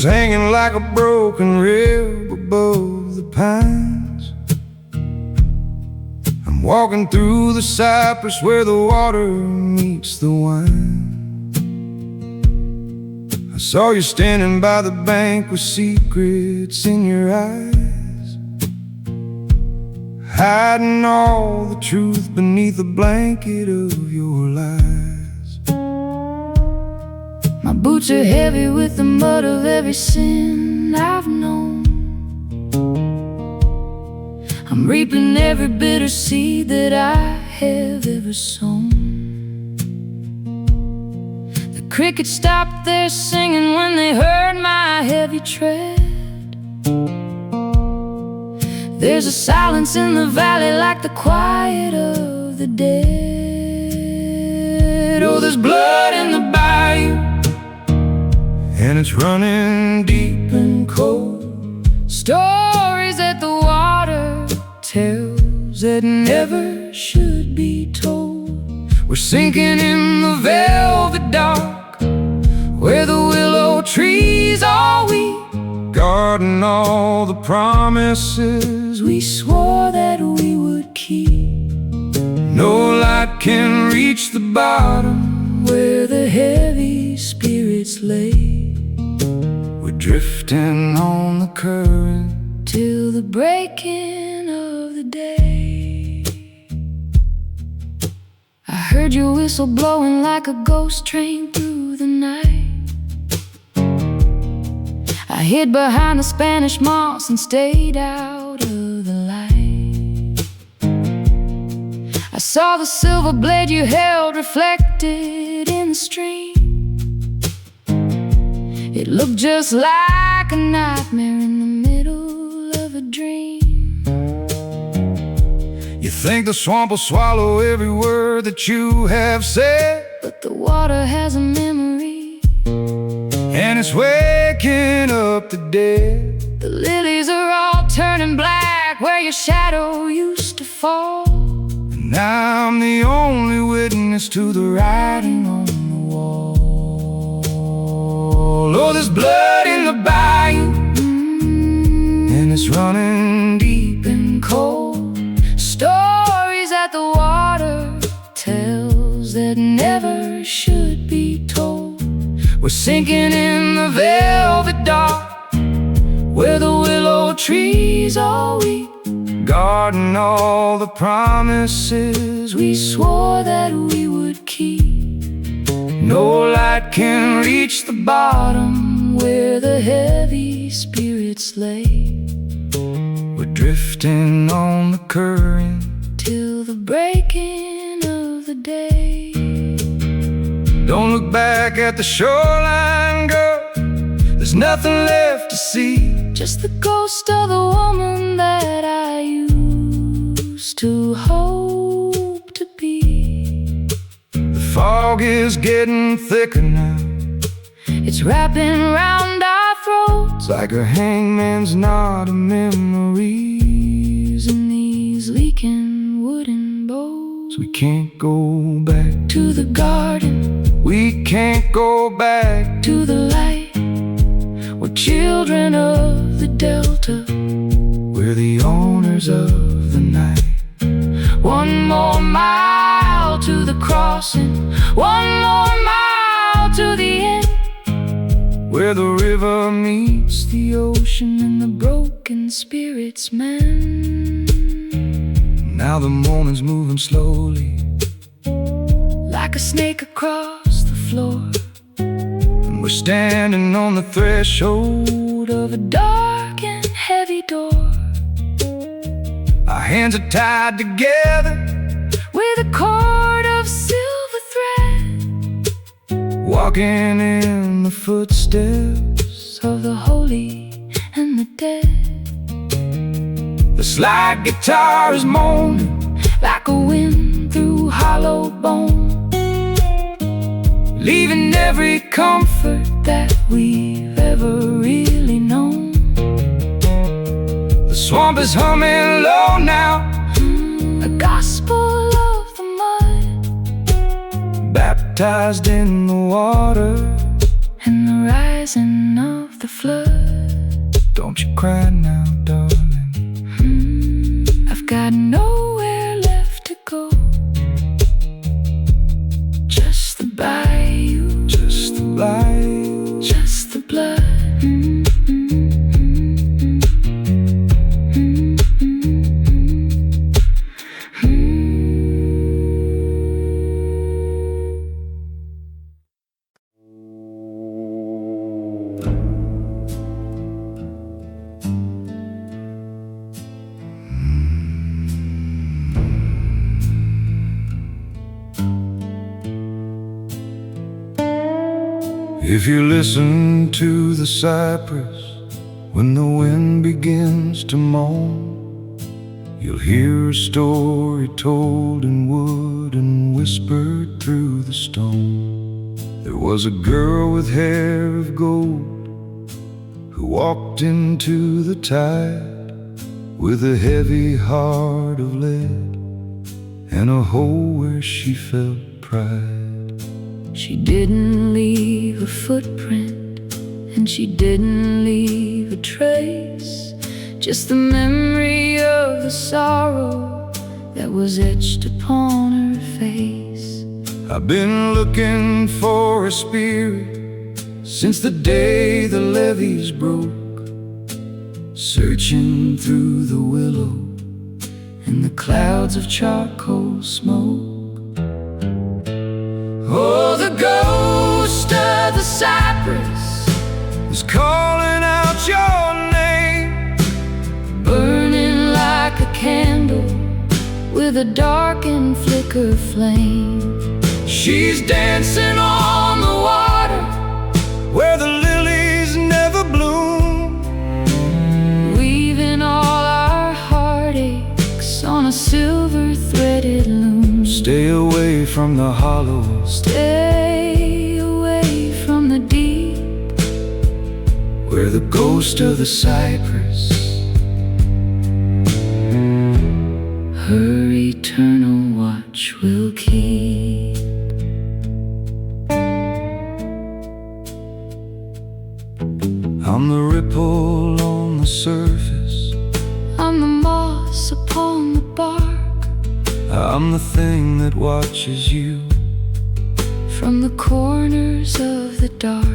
just hanging like a broken rib above the pines. I'm walking through the cypress where the water meets the wine. I saw you standing by the bank with secrets in your eyes, hiding all the truth beneath the blanket of your lies. My boots are heavy with the mud of every sin I've known. I'm reaping every bitter seed that I have ever sown. The crickets stopped their singing when they heard my heavy tread. There's a silence in the valley like the quiet of the dead. Oh, there's blood in the bayou, and it's running deep and cold. Stories that the water tells that never should be told. We're sinking in the velvet dark where the willow trees are weep, guarding all the promises we swore that we would keep. No light can reach the bottom where the heavy spirits lay. We're drifting on the current till the breaking of the day. I heard your whistle blowing like a ghost train through the night. I hid behind the Spanish moss and stayed out of the light. I saw the silver blade you held reflected in the stream. It looked just like a nightmare in the middle of a dream. You think the swamp will swallow every word that you have said, but the water has a memory, and it's waking up the dead. The lilies are all turning black where your shadow used to fall. And now I'm the only witness to the writing on the wall. Oh, there's blood in the bayou, and it's running deep and cold. Stories that the water tells that never should be told. We're sinking in the velvet dark where the willow trees all weep, guarding all the promises we swore that we would keep. No light can reach the bottom where the heavy spirits lay. We're drifting on the current till the breaking of the day. Don't look back at the shoreline, girl. There's nothing left to see, just the ghost of the woman that I used to hope to be. The fog is getting thicker now, it's wrapping round our throats like a hangman's knot of memories in these leaking wooden boats. We can't go back to the garden, we can't go back to the light. We're children of the delta, we're the owners of the night. One more mile to the crossing, one more mile to the end, where the river meets the ocean and the broken spirits mend. Now the morning's moving slowly, like a snake across the floor, and we're standing on the threshold of a dark and heavy door. Our hands are tied together with a cord of silver thread, walking in the footsteps of the holy and the dead. The slide guitar is moaning like a wind through hollow bone, leaving every comfort that we've ever really known. The swamp is humming low now, a gospel of the mud, baptized in the water and the rising of the flood. Don't you cry now, darling. I've got nowhere left to go. Just the bayou, Just the light, just the blood. if you listen to the cypress when the wind begins to moan, you'll hear a story told in wood and whispered through the stone. There was a girl with hair of gold who walked into the tide with a heavy heart of lead and a hole where she felt pride. She didn't leave a footprint, and she didn't leave a trace, just the memory of the sorrow that was etched upon her face. I've been looking for a spirit since the day the levees broke, searching through the willow and the clouds of charcoal smoke. Oh, the ghost of the cypress is calling out your name, burning like a candle with a dark and flicker flame. She's dancing on the water where the lilies never bloom, weaving all our heartaches on a silver threaded loom. Stay away from the hollows, stay away from the deep, where the ghost of the cypress her eternal watch will keep. I'm the ripple on the surface, I'm the moss upon the bark, I'm the thing that watches you from the corners of the dark.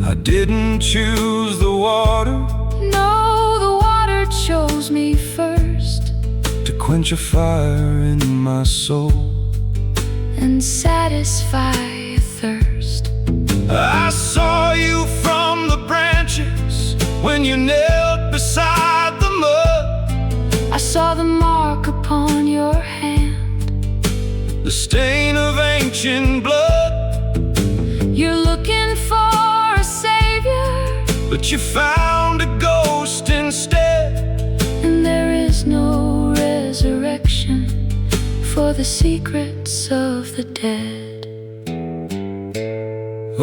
I didn't choose the water, no, the water chose me first, to quench a fire in my soul and satisfy a thirst. I saw you from the branches when you knelt beside the mud. I saw the mark upon your hand, the stain of ancient blood. you're looking for a savior, but you found a ghost instead. and there is no resurrection for the secrets of the dead.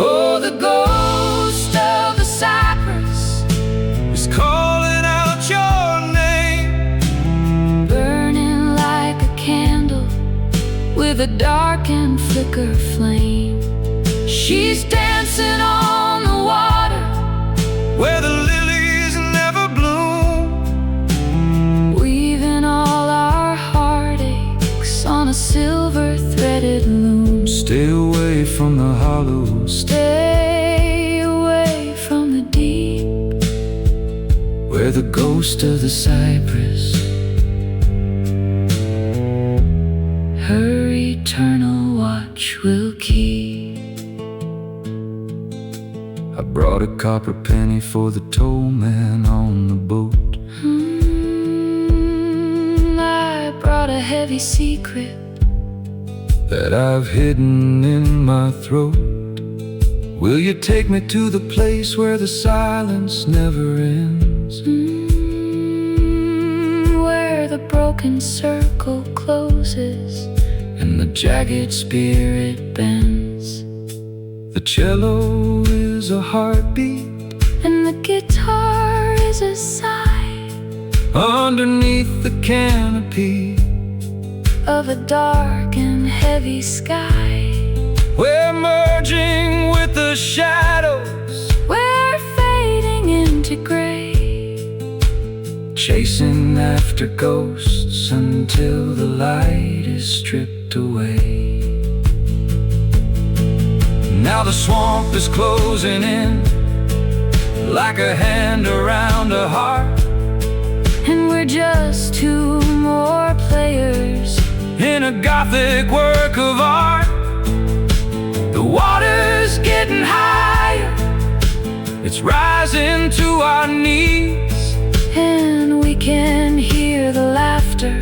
Oh, the ghost of the cypress is calling out your name, burning like a candle with a dark and flicker flame. she's dancing on the water where the lilies never bloom, weaving all our heartaches on a silver threaded loom. stay away from the hollows, stay away from the deep, where the ghost of the cypress her eternal watch will keep. I brought a copper penny for the toll man on the boat. I brought a heavy secret that I've hidden in my throat. Will you take me to the place where the silence never ends, where the broken circle closes and the jagged spirit bends? The cello is a heartbeat and the guitar is a sigh underneath the canopy of a dark and heavy sky. we're merging with the shadows We're painted gray, chasing after ghosts until the light is stripped away. Now the swamp is closing in like a hand around a heart, and we're just two more players in a Gothic work of art. The water's getting higher, it's rising to our knees, and we can hear the laughter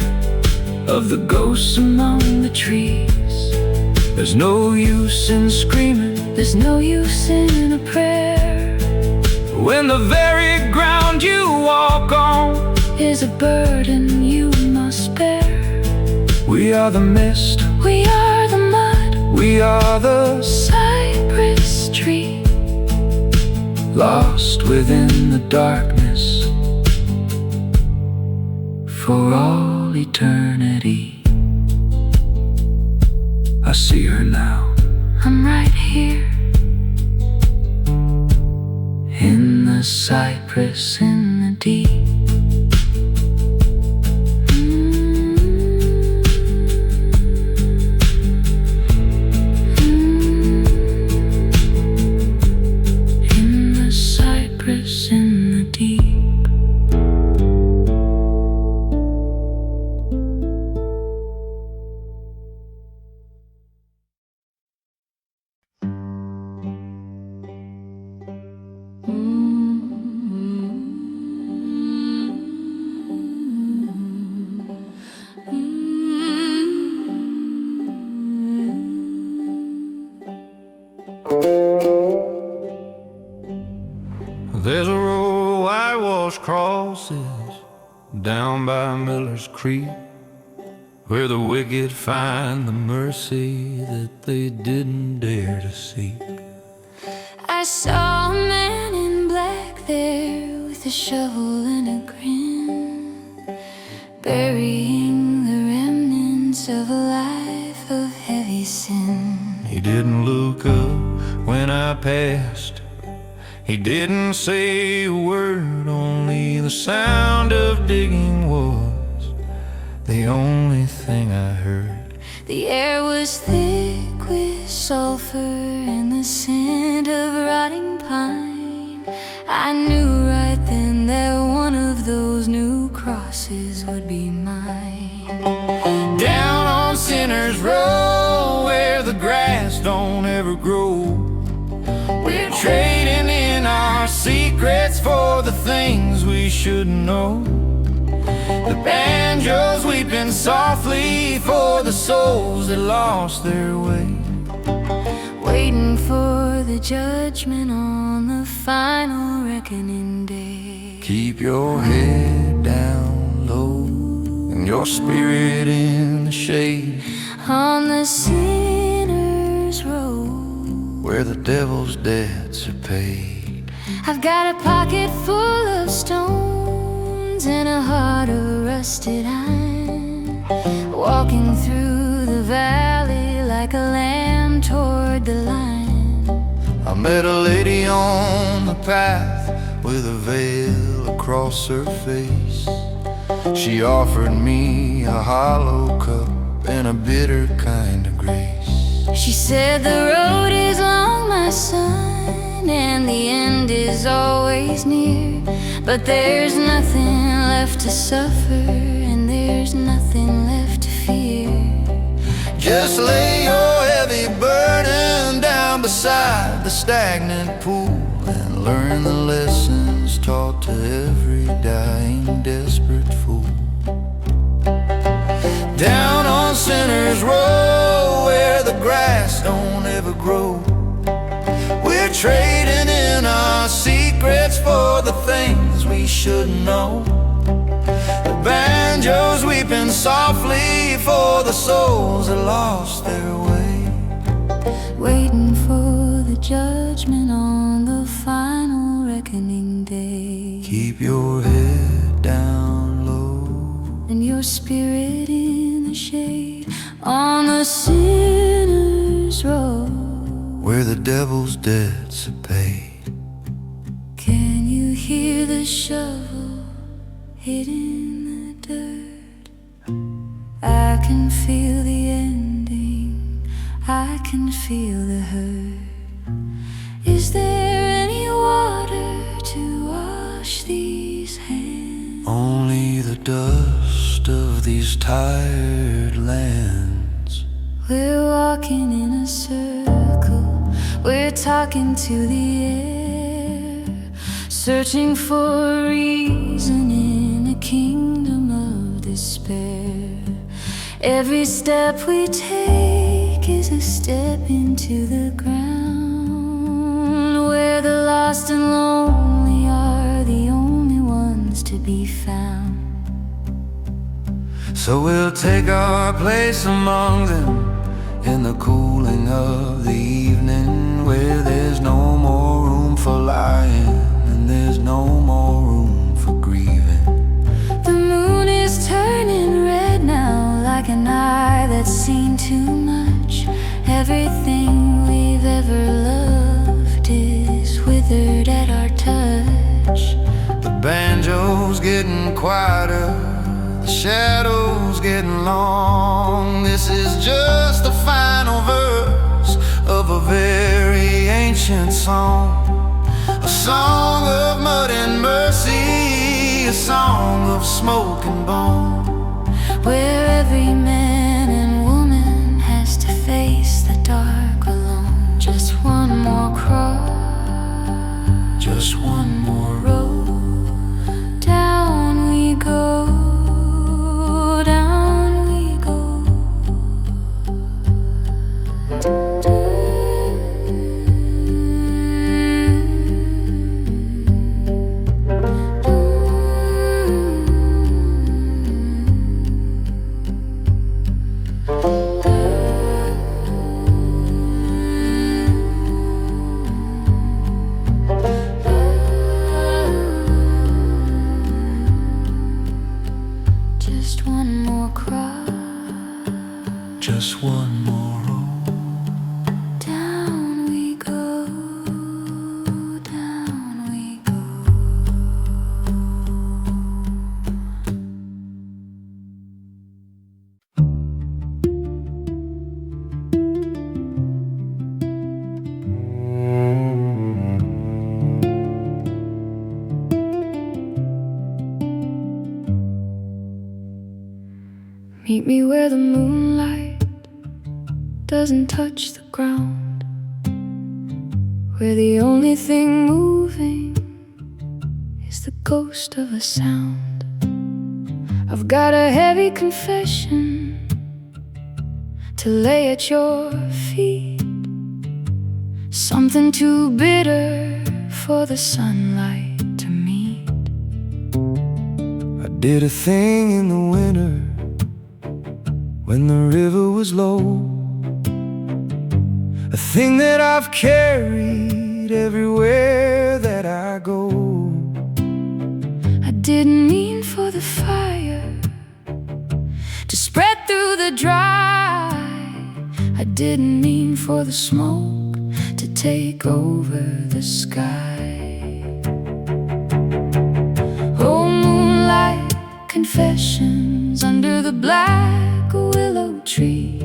of the ghosts among the trees. There's no use in screaming, there's no use in a prayer, when the very ground you walk on is a burden you must bear. We are the mist, we are the mud, we are the cypress tree, lost within the darkness for all eternity. I see her now, I'm right here in the cypress in the deep. In the cypress in the deep. There's a row of whitewash crosses down by Miller's Creek, where the wicked find the mercy that they didn't dare to seek. I saw a man in black there with a shovel and a grin, burying the remnants of a life of heavy sin. He didn't look up when I passed, he didn't say a word, only the sound of digging was the only thing I heard. The air was thick with sulfur and the scent of rotting pine. I knew right then that one of those new crosses would be mine. Down on Sinner's Row, where the grass don't ever grow, we're trading in our secrets for the things we shouldn't know. The banjo's weeping softly for the souls that lost their way, waiting for the judgment on the final reckoning day. Keep your head down low and your spirit in the shade, on the sinner's road, where the devil's debts are paid. I've got a pocket full of stones and a heart of rusted iron, walking through the valley like a lamb toward the lion. I met a lady on the path with a veil across her face. She offered me a hollow cup and a bitter kind of grace. She said, the road is long, my son, and the end is always near, but there's nothing left to suffer, and there's nothing left to fear. Just lay your heavy burden down beside the stagnant pool and learn the lessons taught to every dying desperate fool. Down on Sinner's Row, where the grass don't ever grow, we're trading in our secrets for the things we should know. The banjo's weeping softly for the souls that lost their way, waiting for the judgment on the final reckoning day. Keep your head down low and your spirit in the shade, on the sinner's road, where the devil's debts are paid. Can you hear shovel hid in the dirt. I can feel the ending, I can feel the hurt. Is there any water to wash these hands? Only the dust of these tired lands. We're walking in a circle, we're talking to the air, searching for a reason in a kingdom of despair. Every step we take is a step into the ground, where the lost and lonely are the only ones to be found. So we'll take our place among them in the cooling of the evening, where there's no more room for lying and there's no more room for grieving. The moon is turning red now, like an eye that's seen too much. Everything we've ever loved is withered at our touch. The banjo's getting quieter, the shadows getting long. This is just the final verse of a very ancient song, a song of mud and mercy, a song of smoke and bone, where every man and woman has to face the dark alone. Just one more cross, just one more road. Down we go, down we go. Just one more cross, just one more road. down we go, down we go. Meet me where the moonlight doesn't touch the ground, where the only thing moving is the ghost of a sound. I've got a heavy confession to lay at your feet, something too bitter for the sunlight to meet. I did a thing in the winter when the river was low, a thing that I've carried everywhere that I go. I didn't mean for the fire to spread through the dry. I didn't mean for the smoke to take over the sky. Oh, moonlight confessions under the black willow tree,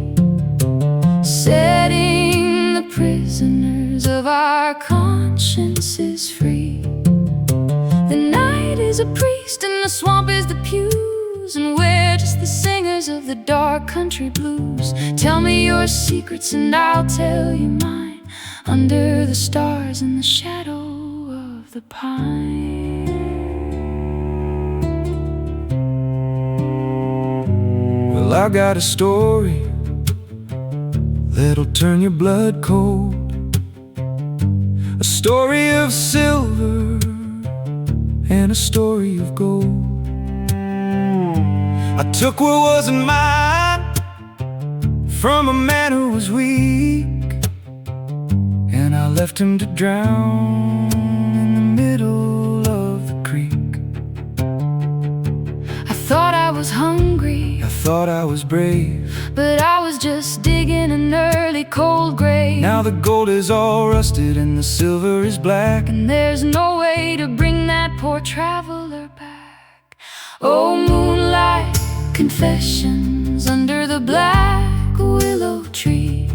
setting the prisoners of our consciences free. The night is a priest and the swamp is the pews, and we're just the singers of the dark country blues. Tell me your secrets and I'll tell you mine, under the stars in the shadow of the pine. Well, I got a story that'll turn your blood cold, a story of silver and a story of gold. I took what wasn't mine from a man who was weak, and I left him to drown in the middle of the creek. I thought I was hungry, I thought I was brave, but I was just digging an early cold grave. now the gold is all rusted and the silver is black, and there's no way to bring that poor traveler back. Oh, Moonlight Confessions under the black willow tree,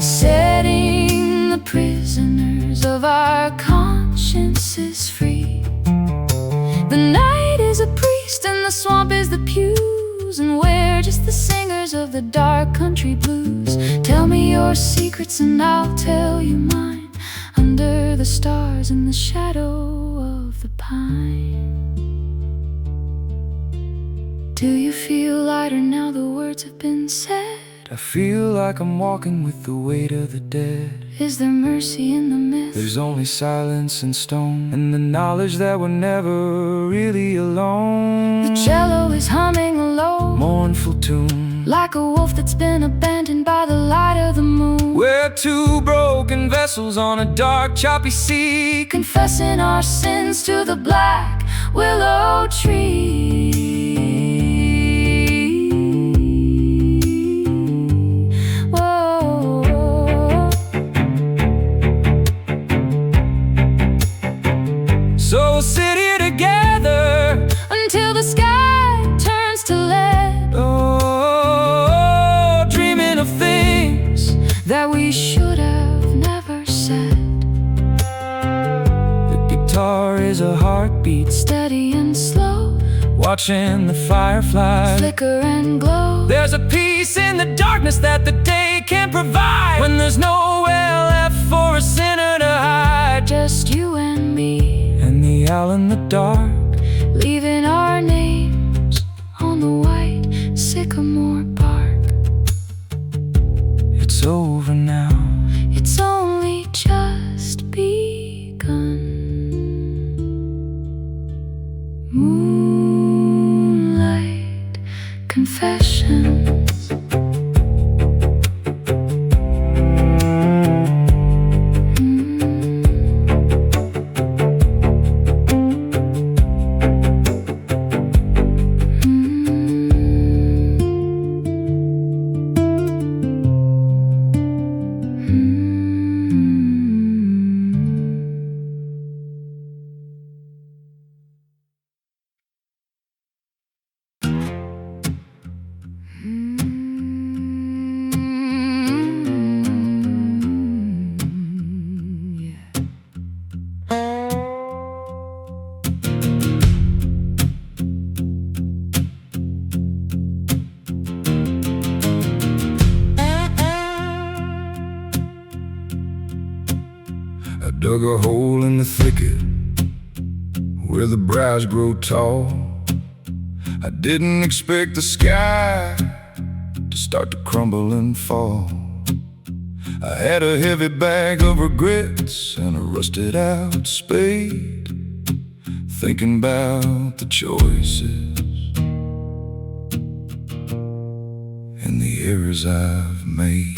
setting the prisoners of our consciences free. The night is a priest and the swamp is the pews, and we're just the singers of the dark country blues. Tell me your secrets and I'll tell you mine, under the stars in the shadow of the pine. Do you feel lighter now the words have been said? I feel like I'm walking with the weight of the dead. Is there mercy in the myth? There's only silence and stone, and the knowledge that we're never really alone. The cello is humming a low, mournful tune, like a wolf that's been abandoned by the light of the moon. We're two broken vessels on a dark, choppy sea, confessing our sins to the black willow tree. So we'll sit here together until the sky turns to lead. Oh, dreaming of things that we should have never said. The guitar is a heartbeat, steady and slow, watching the fireflies flicker and glow. There's a peace in the darkness that the day can't provide, when there's nowhere left for a sinner to hide. Just you and me, and the owl in the dark, leaving our names on the white sycamore bark. It's over now, it's only just begun. Moonlight Confessions. Dug a hole in the thicket where the briars grow tall. I didn't expect the sky to start to crumble and fall. I had a heavy bag of regrets and a rusted out spade, thinking about the choices and the errors I've made.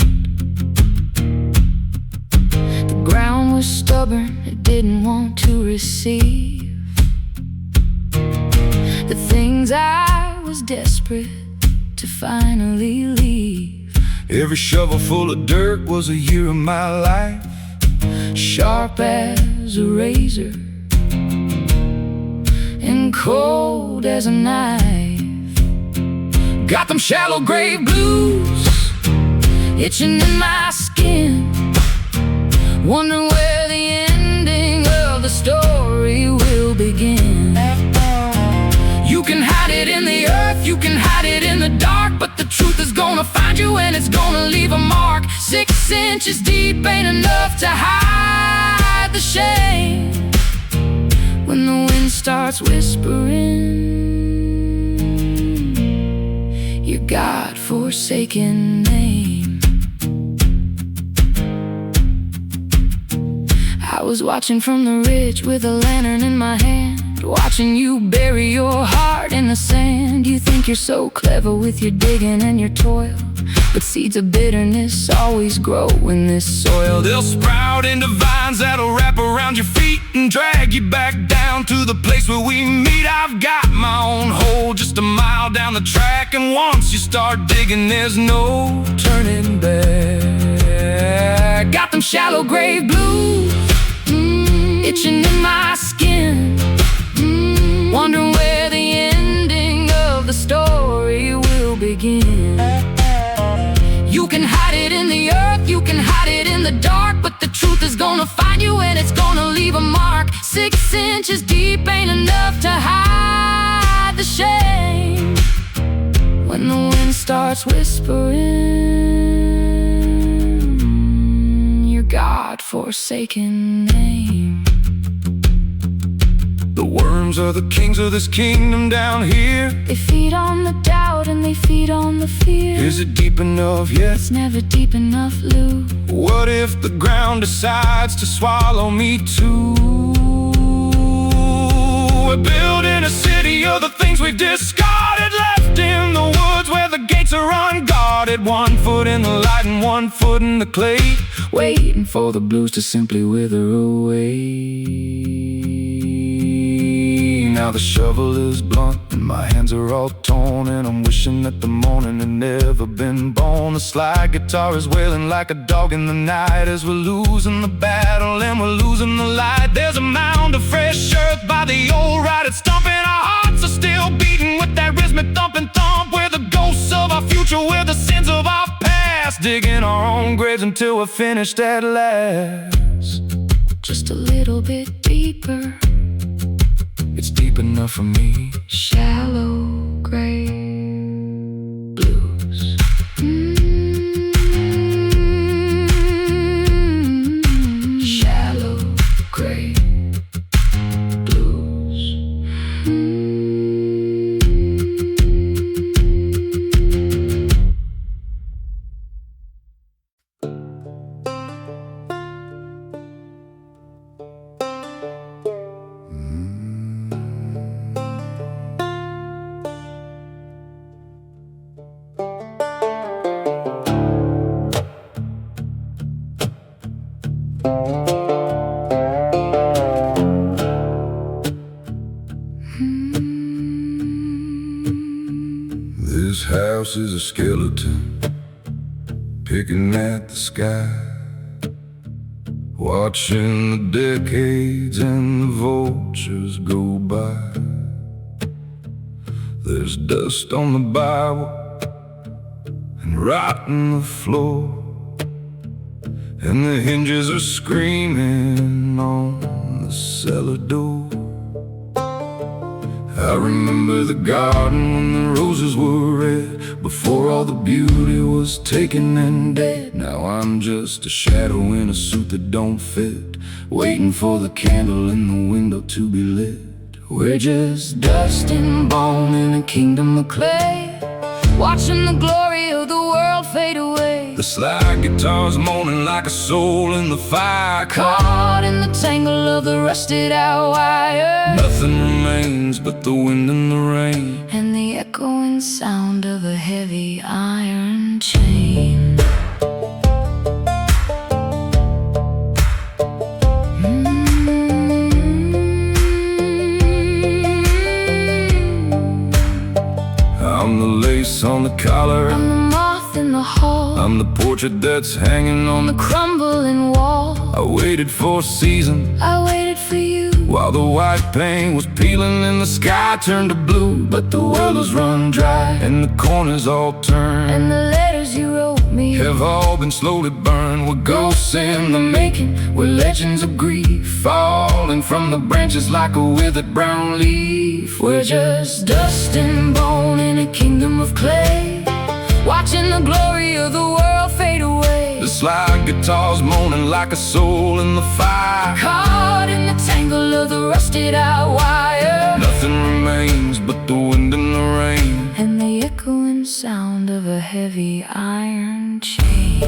The ground was stubborn, it didn't want to receive the things I was desperate to finally leave. Every shovel full of dirt was a year of my life, sharp as a razor and cold as a knife. Got them shallow grave blues itching in my skin, wondering where the ending of the story will begin. You can hide it in the earth, you can hide it in the dark, but the truth is gonna find you and it's gonna leave a mark. 6 inches deep ain't enough to hide the shame when the wind starts whispering your God-forsaken name. I was watching from the ridge with a lantern in my hand, watching you bury your heart in the sand. You think you're so clever with your digging and your toil, but seeds of bitterness always grow in this soil. They'll sprout into vines that'll wrap around your feet and drag you back down to the place where we meet. I've got my own hole just a mile down the track, and once you start digging there's no turning back. Got them shallow grave blues itching in my skin, wondering where the ending of the story will begin. You can hide it in the earth, you can hide it in the dark, but the truth is gonna find you and it's gonna leave a mark. 6 inches deep ain't enough to hide the shame. When the wind starts whispering your God-forsaken name. The worms are the kings of this kingdom down here. They feed on the doubt and they feed on the fear. Is it deep enough yet? It's never deep enough, Lou. What if the ground decides to swallow me too? We're building a city of the things we've discarded, left in the woods where the gates are unguarded. 1 foot in the light and 1 foot in the clay, waiting for the blues to simply wither away. Now the shovel is blunt and my hands are all torn, and I'm wishing that the morning had never been born. The slide guitar is wailing like a dog in the night as we're losing the battle and we're losing the light. There's a mound of fresh earth by the old ride, it's stomping. Our hearts are still beating with that rhythmic thumping thump. We're the ghosts of our future, we're the sins of our past, digging our own graves until we're finished at last. Just a little bit deeper, it's deep enough for me. Shallow gray blues. Shallow gray blues. This house is a skeleton picking at the sky, watching the decades and the vultures go by. There's dust on the Bible and rot on the floor, and the hinges are screaming on the cellar door. I remember the garden when the roses were red, before all the beauty was taken and dead. Now I'm just a shadow in a suit that don't fit, waiting for the candle in the window to be lit. We're just dust and bone in a kingdom of clay, watching the glory of the world fade away. The slide guitar's moaning like a soul in the fire, Caught in the tangle of the rusted out wire. Nothing remains but the wind and the rain, and the echoing sound of a heavy iron chain. I'm the lace on the collar, I'm the moth in the hall, I'm the portrait that's hanging on the the crumbling wall. I waited for a season, I waited for you, while the white paint was peeling and the sky turned to blue. But the well has run dry and the corners all turned, and the letters you wrote me have all been slowly burned. We're ghosts in the making, we're legends of grief, falling from the branches like a withered brown leaf. We're just dust and bone in a kingdom of clay, watching the glory of the world fade away. The slide guitar's moaning like a soul in the fire, Caught in the tangle of the rusted out wire. Nothing remains but the wind and the rain, and the echoing sound of a heavy iron chain.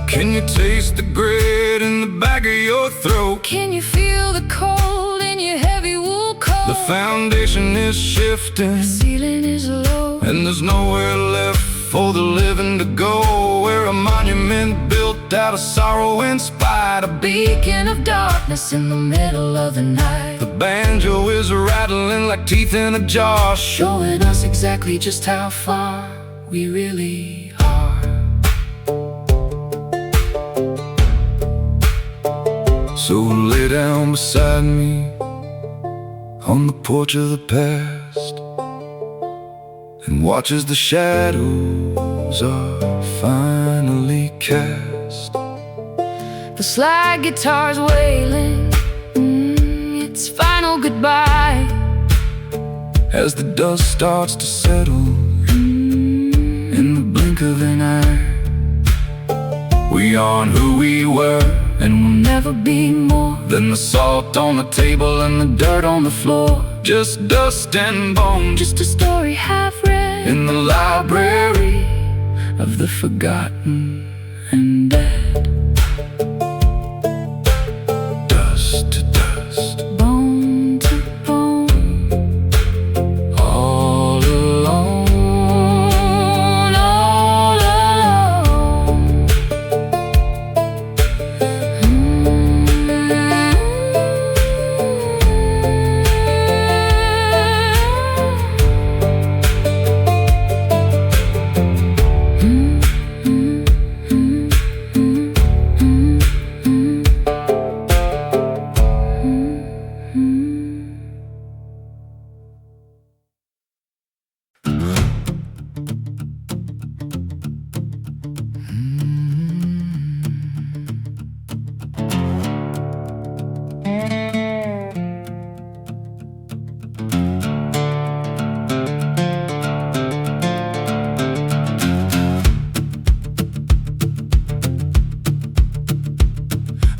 Can you taste the grit in the back of your throat? Can you feel the cold in your heavy wool coat? The foundation is shifting, The ceiling is low, and there's nowhere left for the living to go. We're a monument built out of sorrow and spite, a beacon of darkness in the middle of the night. The banjo is rattling like teeth in a jar, Showing us exactly just how far we really are. So lay down beside me on the porch of the past and watch as the shadows are finally cast. The slide guitar's wailing, its final goodbye. As the dust starts to settle in the blink of an eye, we aren't who we were, and we'll never be more than the salt on the table and the dirt on the floor. Just dust and bone, just a story half read in the library of the forgotten and dead. Dust to dust, bone to bone, all alone, all alone.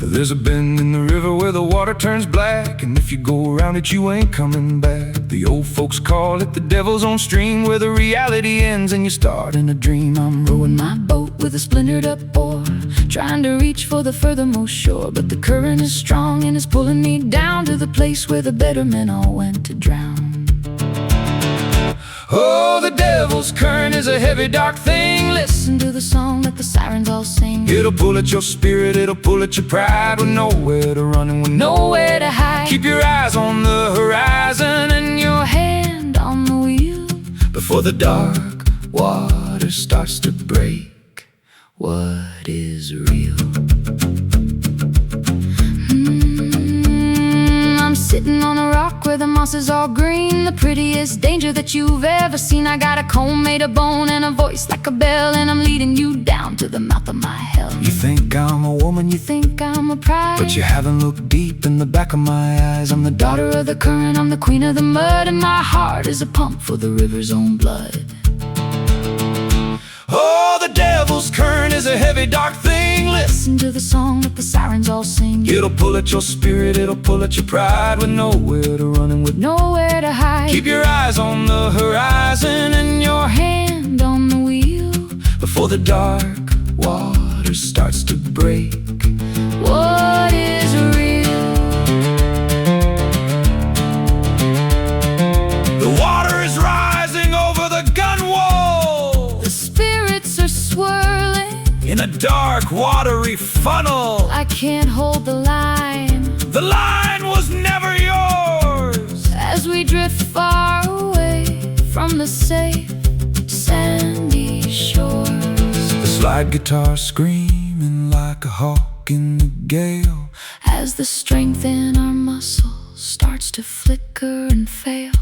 There's a bend in the river where the water turns black, and if you go around it, you ain't coming back. The old folks call it the devil's own stream, where the reality ends and you start in a dream. I'm rowing my boat with a splintered up oar, trying to reach for the furthermost shore, but the current is strong and it's pulling me down to the place where the better men all went to drown. Oh, the devil's current is a heavy, dark thing. Listen to the song that the sirens all sing. It'll pull at your spirit, it'll pull at your pride, with nowhere to run and with nowhere to hide. Keep your eyes on the horizon and your hand on the wheel before the dark water starts to break what is real. I'm sitting on a rock where the moss is all green, the prettiest danger that you've ever seen. I got a comb made of bone and a voice like a bell, and I'm leading you down to the mouth of my hell. You think I'm a woman, you think I'm a prize, but you haven't looked deep in the back of my eyes. I'm the daughter of the current, I'm the queen of the mud, and my heart is a pump for the river's own blood. Oh, the devil's current is a heavy, dark thing. Listen to the song that the sirens all sing. It'll pull at your spirit, it'll pull at your pride, with nowhere to run and with nowhere to hide. Keep your eyes on the horizon and your hand on the wheel before the dark water starts to break what is real. The water is rising over the gun wall, the spirits are swirling in a dark, watery funnel. I can't hold the line. The line was never yours. As we drift far away from the safe, sandy shores. The slide guitar screaming like a hawk in the gale, as the strength in our muscles starts to flicker and fail.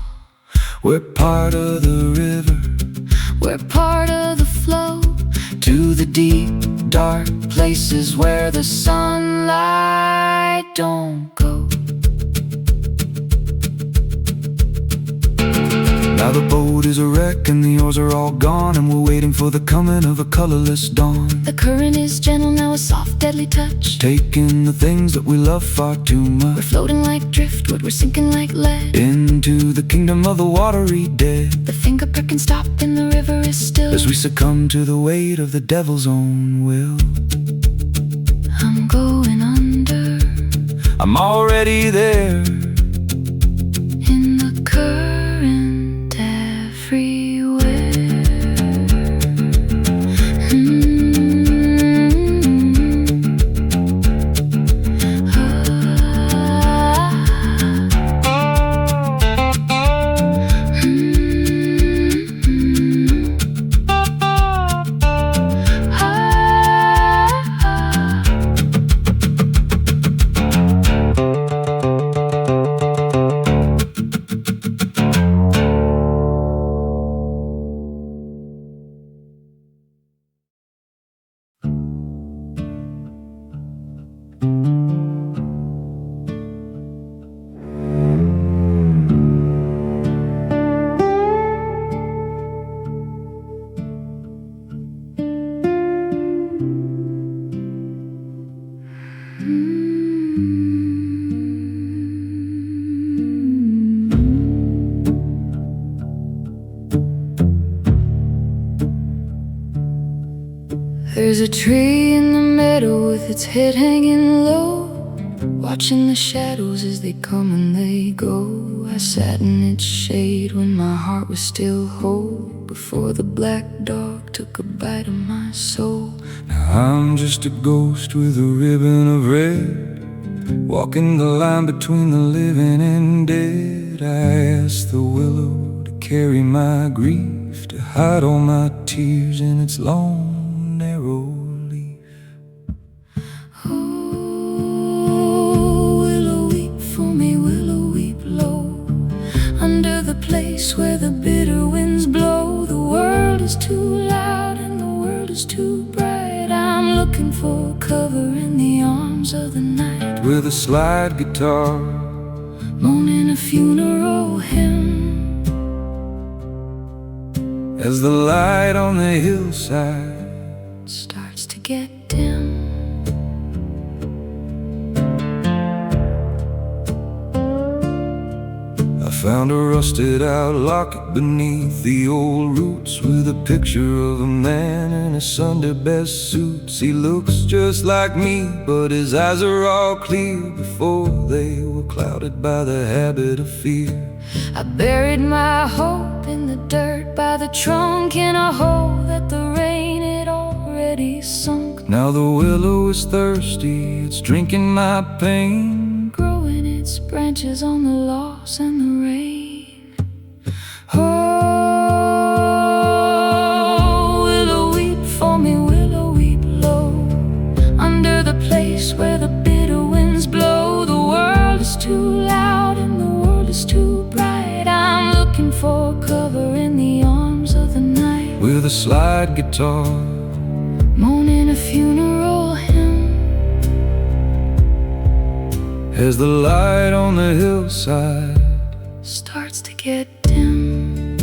We're part of the river, we're part of the flow, to the deep, dark places where the sunlight don't go. Now the boat is a wreck and the oars are all gone, and we're waiting for the coming of a colorless dawn. The current is gentle now, a soft, deadly touch, taking the things that we love far too much. We're floating like driftwood, we're sinking like lead, into the kingdom of the watery dead. The finger pricking stop and the river is still, as we succumb to the weight of the devil's own will. I'm going under, I'm already there, in the current everywhere. There's a tree in the meadow with its head hanging low, watching the shadows as they come and they go. I sat in its shade when my heart was still whole, before the black dog took a bite of my soul. Now I'm just a ghost with a ribbon of red, walking the line between the living and dead. I asked the willow to carry my grief, to hide all my tears in its long, narrow leaf. Oh, willow weep for me, willow weep low, under the place where the bitter winds blow. The world is too loud and the world is too bright. I'm looking for cover in the arms of the night, with a slide guitar, moaning a funeral hymn, as the light on the hillside starts to get dim. I found a rusted out locket beneath the old roots, with a picture of a man in his Sunday best suits. He looks just like me, but his eyes are all clear, before they were clouded by the habit of fear. I buried my hope in the dirt by the trunk, in a hole that the rain had already sunk. Now the willow is thirsty, it's drinking my pain, growing its branches on the loss and the rain. Oh, willow weep for me, willow weep low, under the place where the bitter winds blow. The world is too loud and the world is too bright. I'm looking for cover in the arms of the night, with a slide guitar, moaning a funeral hymn, as the light on the hillside starts to get dim.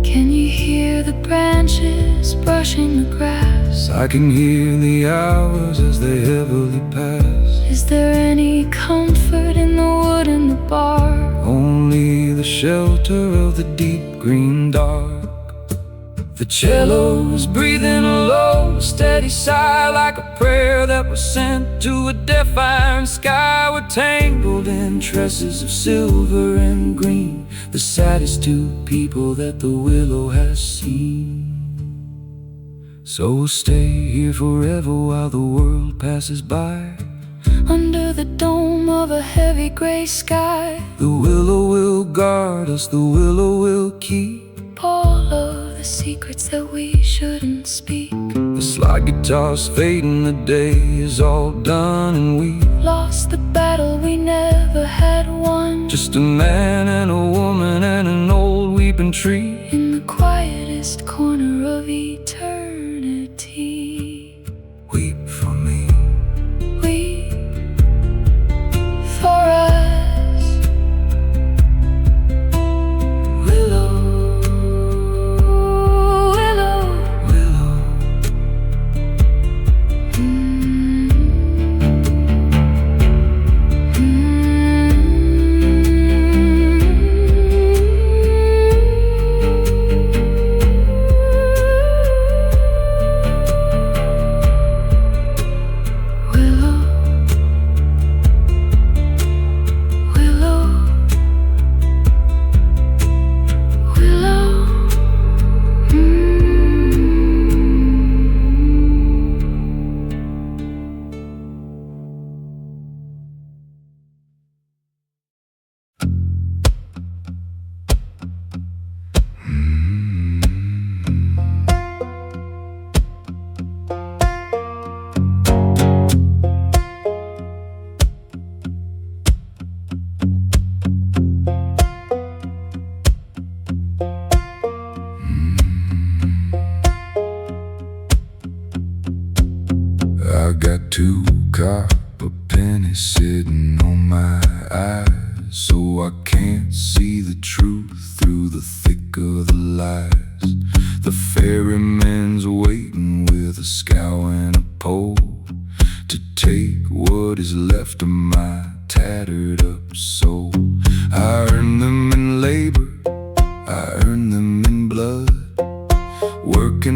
Can you hear the branches brushing the grass? I can hear the hours as they heavily pass. Is there any comfort in the wood and the bark? Only the shelter of the deep green dark. The cello's breathing a low, steady sigh, like a prayer that was sent to a deaf iron sky. We're tangled in tresses of silver and green, the saddest two people that the willow has seen. So we'll stay here forever while the world passes by, under the dome of a heavy gray sky. The willow will guard us, the willow will keep all of the secrets that we shouldn't speak. The slide guitar's fading, the day is all done, and we lost the battle we never had won. Just a man and a woman and an old weeping tree, in the quietest corner of eternity. Weep for me, weep for us, willow. I got 2 copper pennies sitting on my eyes, so I can't see the truth through the thick of the lies. The ferryman's waiting with a scow and a pole to take what is left of my tattered up soul. I earned them in labor, I earned them in blood, working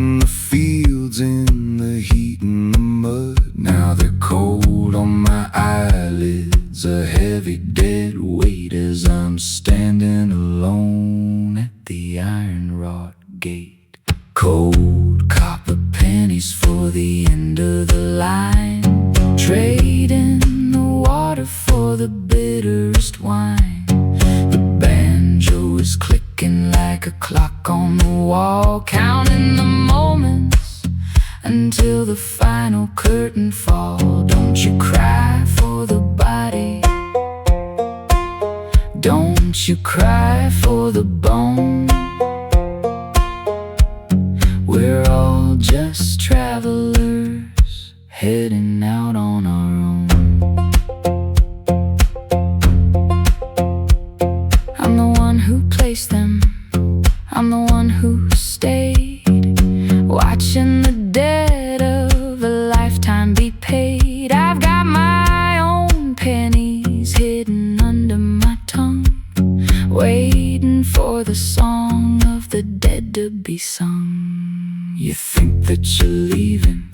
trading the water for the bitterest wine. The banjo is clicking like a clock on the wall, counting the moments until the final curtain fall. Don't you cry for the body, don't you cry for the bone. We're all just travelers heading out on our own. I'm the one who placed them, I'm the one who stayed, watching the debt of a lifetime be paid. I've got my own pennies hidden under my tongue, waiting for the song of the dead to be sung. You think that you're leaving,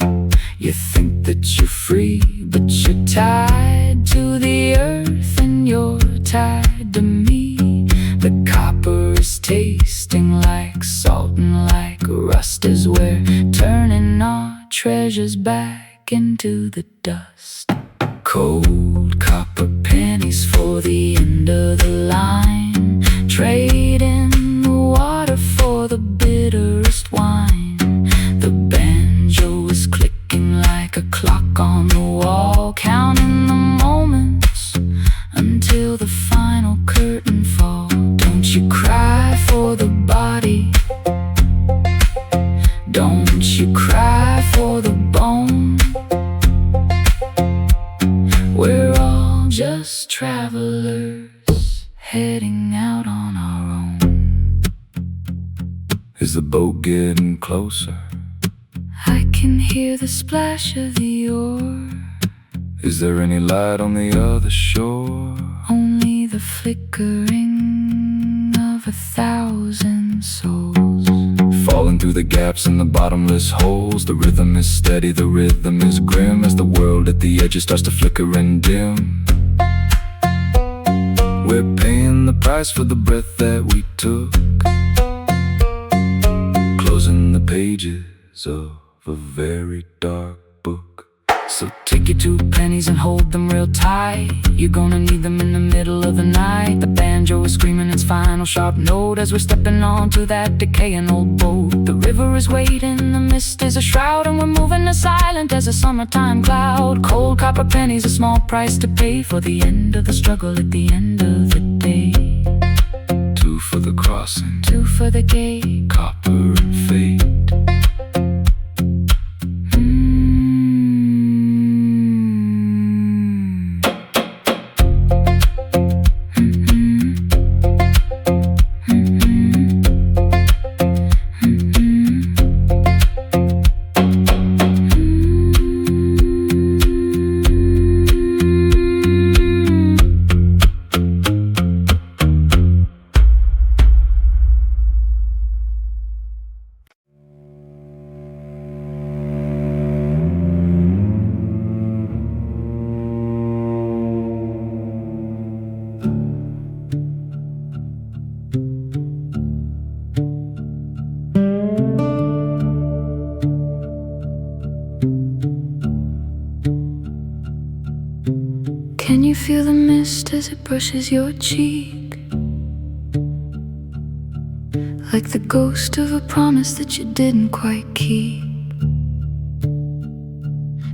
you think that you're free, but you're tied to the earth and you're tied to me. The copper is tasting like salt and like rust as we're turning our treasures back into the dust. Cold copper pennies for the end of the line, trading the water for the bitterest wine. The banjo is clicking like a clock on the wall, counting the moments until the final curtain fall. Don't you cry for the body, don't you cry for the bone. We're all just travelers heading out on our own. Is the boat getting closer? I can hear the splash of the oar. Is there any light on the other shore? Only the flickering of 1,000 souls, falling through the gaps in the bottomless holes. The rhythm is steady, the rhythm is grim, as the world at the edges starts to flicker and dim. We're paying the price for the breath that we took, closing the pages of a very dark book. So take your 2 pennies and hold them real tight. You're gonna need them in the middle of the night. The banjo is screaming its final sharp note as we're stepping onto that decaying old boat. The river is waiting, the mist is a shroud, and we're moving as silent as a summertime cloud. Cold copper pennies, a small price to pay for the end of the struggle at the end of the day. 2 for the crossing, 2 for the gate, copper and fate. Can you feel the mist as it brushes your cheek? Like the ghost of a promise that you didn't quite keep.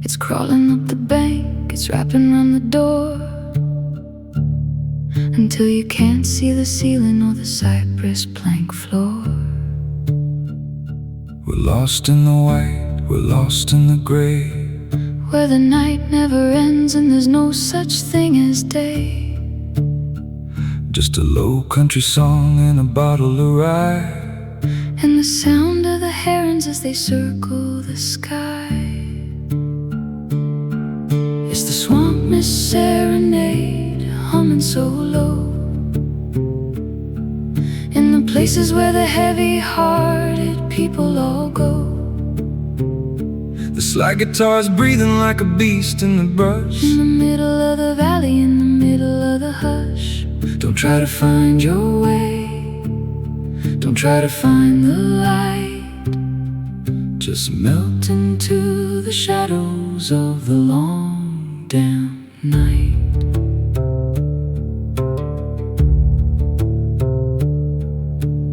It's crawling up the bank, it's wrapping around the door, until you can't see the ceiling or the cypress plank floor. We're lost in the white, we're lost in the gray, where the night never ends and there's no such thing as day. Just a low country song and a bottle of rye, and the sound of the herons as they circle the sky. It's the swamp Mist Serenade, humming so low, in the places where the heavy-hearted people all go. The slide guitar's breathing like a beast in the brush, in the middle of the valley, in the middle of the hush. Don't try to find your way, don't try to find the light, just melt into the shadows of the long damn night.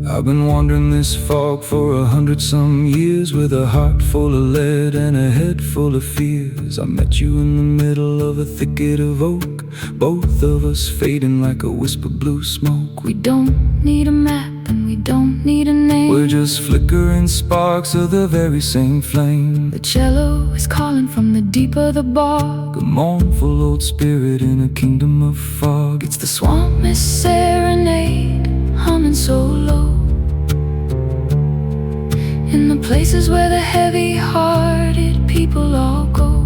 I've been wandering this fog for 100-some years, with a heart full of lead and a head full of fears. I met you in the middle of a thicket of oak, both of us fading like a wisp of blue smoke. We don't need a map and we don't need a name. We're just flickering sparks of the very same flame. The cello is calling from the deep of the bog, a mournful old spirit in a kingdom of fog. It's the swamp Mist Serenade, humming so low, in the places where the heavy-hearted people all go.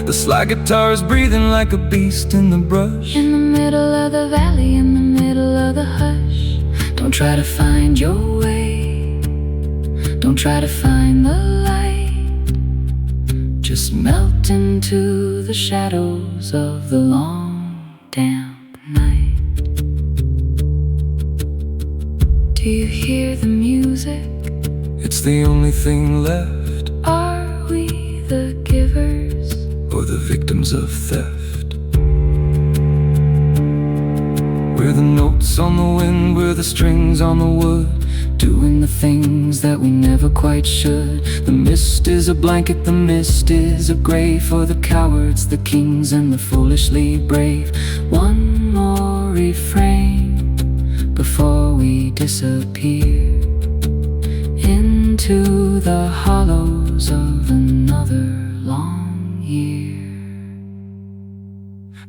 The slide guitar is breathing like a beast in the brush, in the middle of the valley, in the middle of the hush. Don't try to find your way, don't try to find the light. Just melt into the shadows of the long, damp night. Do you hear the music? It's the only thing left. Are we the givers or the victims of theft? We're the notes on the wind, we're the strings on the wood, doing the things that we never quite should. The mist is a blanket, the mist is a grave for the cowards, the kings and the foolishly brave. One more refrain before we disappear into the hollows of another long year.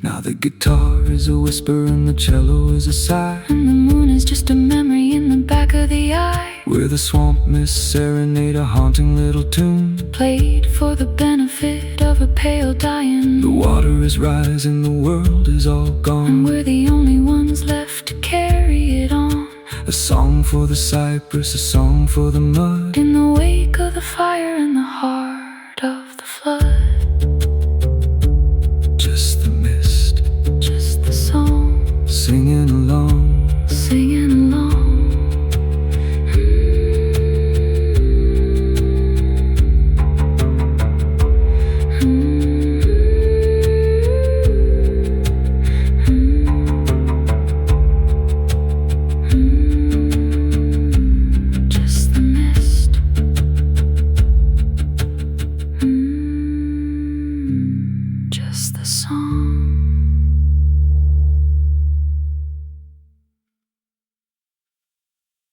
Now the guitar is a whisper and the cello is a sigh, and the moon is just a memory in the back of the eye. We're the swamp Mist Serenade, a haunting little tune, played for the benefit of a pale dying. The water is rising, the world is all gone, and we're the only ones left to carry it on. A song for the cypress, a song for the mud, in the wake of the fire